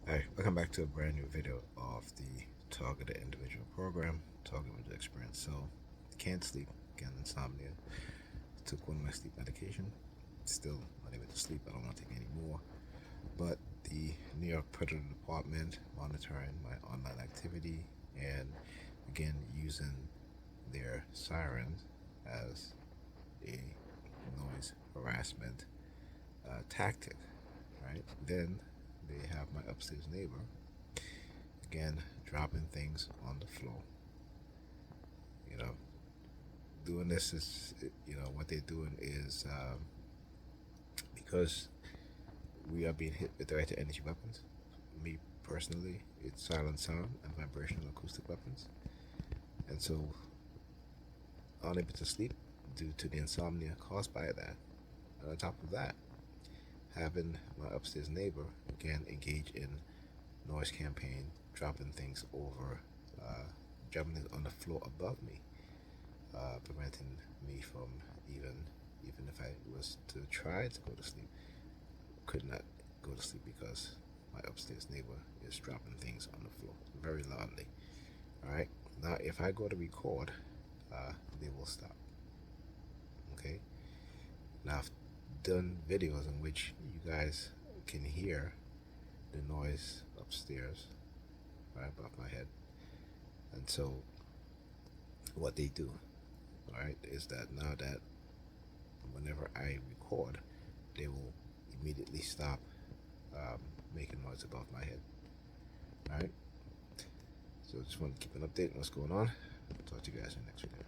Hi, welcome back to a brand new video of the Targeted Individual Program, Targeted Individual Experience. So, can't sleep, again, insomnia. Took one of my sleep medication, still not able to sleep, I don't want to take any more. But the New York Predator Department monitoring my online activity and again using their sirens as a noise harassment tactic, right? Then they have my upstairs neighbor again dropping things on the floor. You know, doing this is, what they're doing is because we are being hit with direct energy weapons. Me personally, it's silent sound and vibrational acoustic weapons, and so unable to sleep due to the insomnia caused by that. And on top of that, having my upstairs neighbor again engage in noise campaign, dropping things over, jumping things on the floor above me, preventing me from even if I was to try to go to sleep, could not go to sleep because my upstairs neighbor is dropping things on the floor very loudly. All right. Now, if I go to record, they will stop. Okay. Now, I've done videos in which you guys can hear the noise upstairs, right above my head, and so what they do, all right, is that now that whenever I record, they will immediately stop making noise above my head. All right. So just want to keep an update on what's going on. Talk to you guys in the next video.